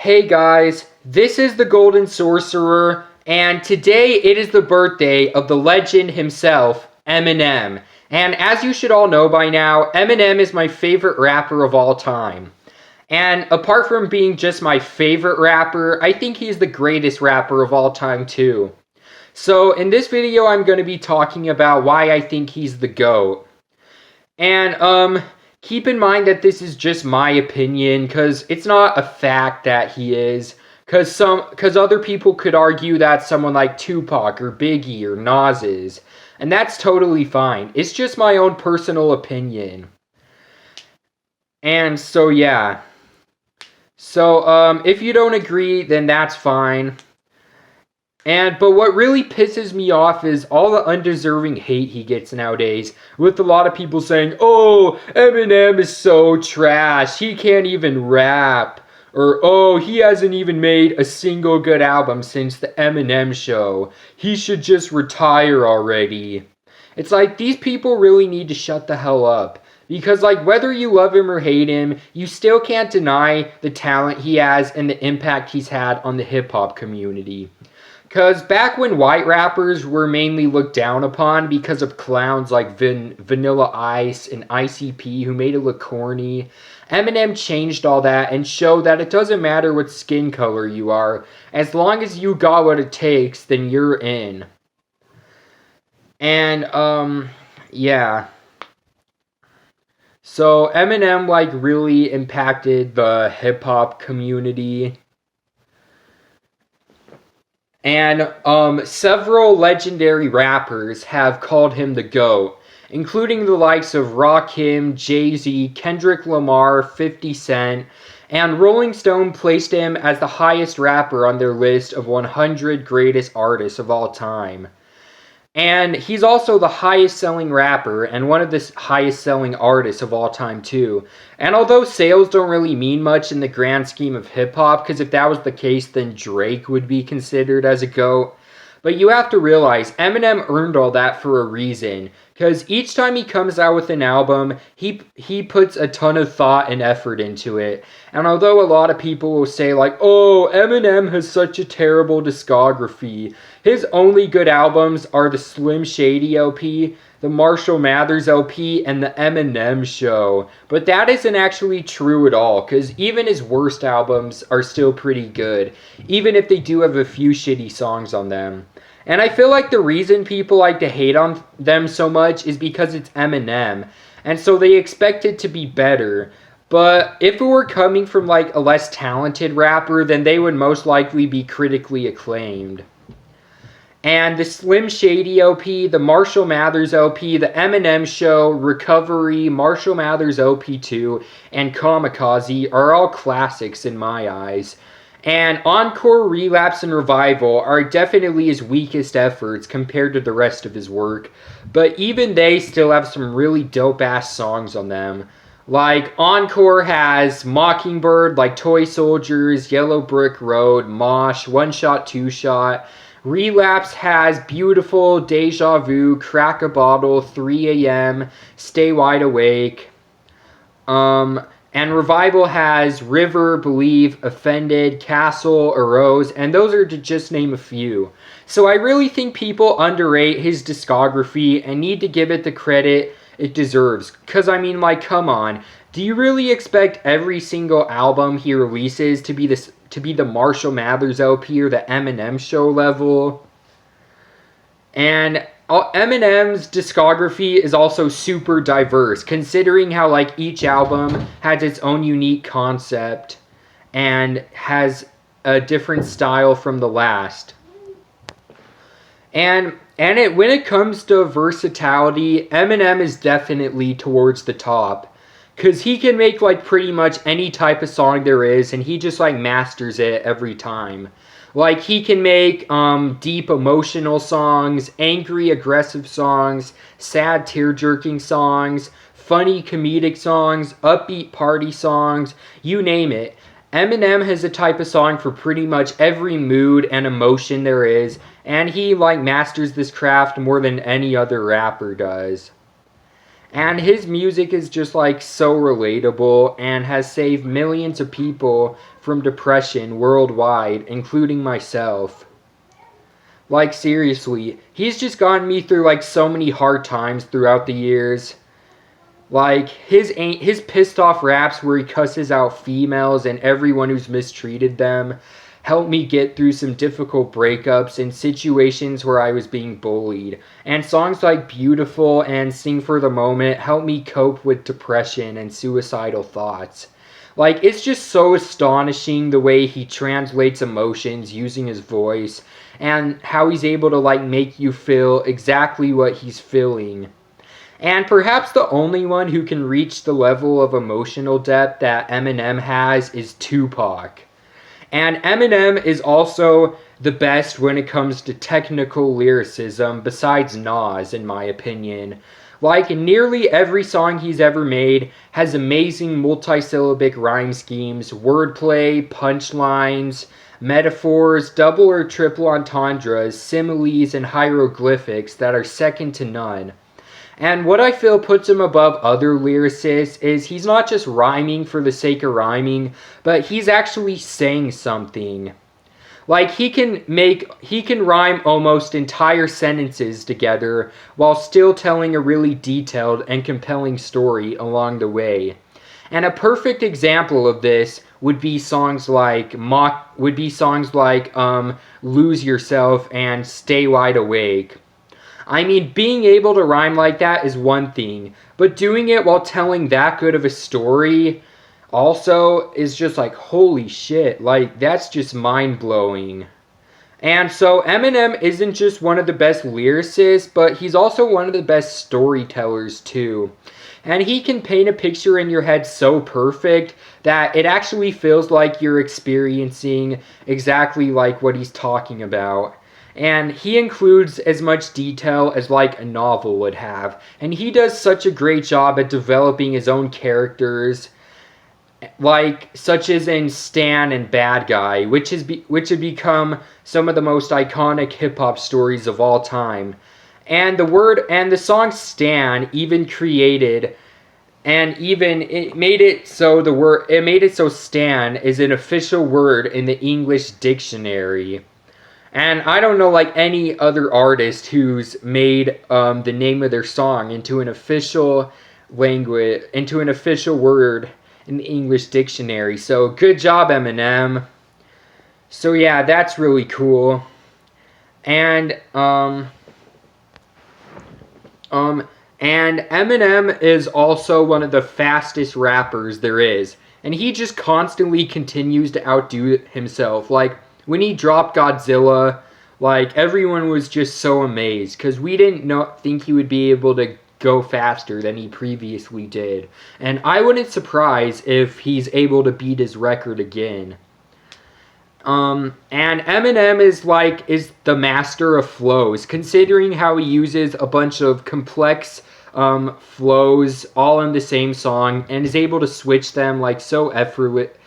Hey guys, this is the Golden Sorcerer, and today it is the birthday of the legend himself, Eminem. And as you should all know by now, Eminem is my favorite rapper of all time. And apart from being just my favorite rapper, I think he's the greatest rapper of all time too. So in this video, I'm going to be talking about why I think he's the GOAT. And keep in mind that this is just my opinion, because it's not a fact that he is. Because other people could argue that someone like Tupac or Biggie or Nas is. And that's totally fine. It's just my own personal opinion. And so yeah. So if you don't agree, then that's fine. But what really pisses me off is all the undeserving hate he gets nowadays, with a lot of people saying, "Oh, Eminem is so trash, he can't even rap," or "Oh, he hasn't even made a single good album since the Eminem show, he should just retire already." It's like, these people really need to shut the hell up. Because, like, whether you love him or hate him, you still can't deny the talent he has and the impact he's had on the hip-hop community. Because back when white rappers were mainly looked down upon because of clowns like Vanilla Ice and ICP who made it look corny, Eminem changed all that and showed that it doesn't matter what skin color you are. As long as you got what it takes, then you're in. And, yeah. So Eminem, like, really impacted the hip-hop community. And several legendary rappers have called him the GOAT, including the likes of Rakim, Jay-Z, Kendrick Lamar, 50 Cent, and Rolling Stone placed him as the highest rapper on their list of 100 greatest artists of all time. And he's also the highest selling rapper and one of the highest selling artists of all time too. And although sales don't really mean much in the grand scheme of hip hop, because if that was the case then Drake would be considered as a GOAT. But you have to realize Eminem earned all that for a reason. Because each time he comes out with an album, he puts a ton of thought and effort into it. And although a lot of people will say like, "Oh, Eminem has such a terrible discography," his only good albums are the Slim Shady LP, the Marshall Mathers LP, and the Eminem Show. But that isn't actually true at all, because even his worst albums are still pretty good, even if they do have a few shitty songs on them. And I feel like the reason people like to hate on them so much is because it's Eminem, and so they expect it to be better. But if it were coming from like a less talented rapper, then they would most likely be critically acclaimed. And the Slim Shady LP, the Marshall Mathers LP, the Eminem Show, Recovery, Marshall Mathers LP 2, and Kamikaze are all classics in my eyes. And Encore, Relapse, and Revival are definitely his weakest efforts compared to the rest of his work. But even they still have some really dope-ass songs on them. Like, Encore has Mockingbird, like Toy Soldiers, Yellow Brick Road, Mosh, One Shot, Two Shot. Relapse has Beautiful, Deja Vu, Crack a Bottle, 3 a.m., Stay Wide Awake. And Revival has River, Believe, Offended, Castle, Arose, and those are to just name a few. So I really think people underrate his discography and need to give it the credit it deserves. Because, I mean, like, come on. Do you really expect every single album he releases to be the Marshall Mathers LP or the Eminem Show level? And Eminem's discography is also super diverse, considering how like each album has its own unique concept and has a different style from the last. When it comes to versatility, Eminem is definitely towards the top. Because he can make like pretty much any type of song there is, and he just like masters it every time. Like, he can make deep emotional songs, angry aggressive songs, sad tear-jerking songs, funny comedic songs, upbeat party songs, you name it. Eminem has a type of song for pretty much every mood and emotion there is, and he like masters this craft more than any other rapper does. And his music is just like so relatable and has saved millions of people from depression worldwide, including myself. Like seriously, he's just gotten me through like so many hard times throughout the years. Like his pissed off raps where he cusses out females and everyone who's mistreated them helped me get through some difficult breakups and situations where I was being bullied. And songs like Beautiful and Sing for the Moment helped me cope with depression and suicidal thoughts. Like, it's just so astonishing the way he translates emotions using his voice and how he's able to, like, make you feel exactly what he's feeling. And perhaps the only one who can reach the level of emotional depth that Eminem has is Tupac. And Eminem is also the best when it comes to technical lyricism, besides Nas, in my opinion. Like, nearly every song he's ever made has amazing multisyllabic rhyme schemes, wordplay, punchlines, metaphors, double or triple entendres, similes, and hieroglyphics that are second to none. And what I feel puts him above other lyricists is he's not just rhyming for the sake of rhyming, but he's actually saying something. Like he can rhyme almost entire sentences together while still telling a really detailed and compelling story along the way. And a perfect example of this would be songs like Lose Yourself and Stay Wide Awake. I mean, being able to rhyme like that is one thing, but doing it while telling that good of a story also is just like, holy shit, like, that's just mind-blowing. And so Eminem isn't just one of the best lyricists, but he's also one of the best storytellers too. And he can paint a picture in your head so perfect that it actually feels like you're experiencing exactly like what he's talking about. And he includes as much detail as like a novel would have. And he does such a great job at developing his own characters, like such as in Stan and Bad Guy, which have become some of the most iconic hip hop stories of all time. And the song Stan even created and even it made it so Stan is an official word in the English dictionary. And I don't know like any other artist who's made the name of their song into an official language, into an official word in the English dictionary. So good job, Eminem. So yeah, that's really cool. And Eminem is also one of the fastest rappers there is. And he just constantly continues to outdo himself. Like, when he dropped Godzilla, like, everyone was just so amazed. Because we didn't think he would be able to go faster than he previously did. And I wouldn't surprise if he's able to beat his record again. And Eminem is the master of flows, considering how he uses a bunch of complex flows all in the same song and is able to switch them like so effortlessly.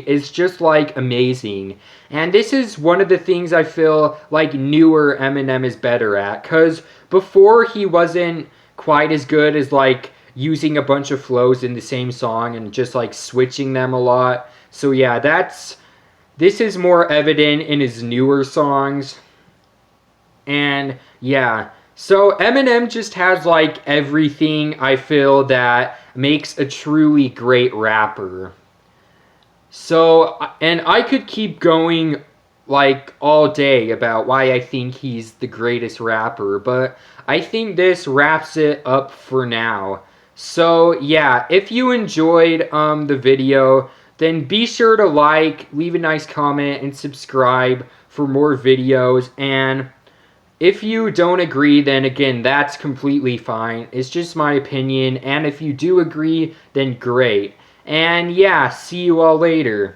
Is just like amazing. And this is one of the things I feel like newer Eminem is better at, because before he wasn't quite as good as like using a bunch of flows in the same song and just like switching them a lot. So yeah, this is more evident in his newer songs. And yeah, so Eminem just has like everything I feel that makes a truly great rapper. So, and I could keep going like all day about why I think he's the greatest rapper, but I think this wraps it up for now. So yeah, if you enjoyed the video, then be sure to like, leave a nice comment, and subscribe for more videos. And if you don't agree, then again, that's completely fine. It's just my opinion, and if you do agree, then great. And yeah, see you all later.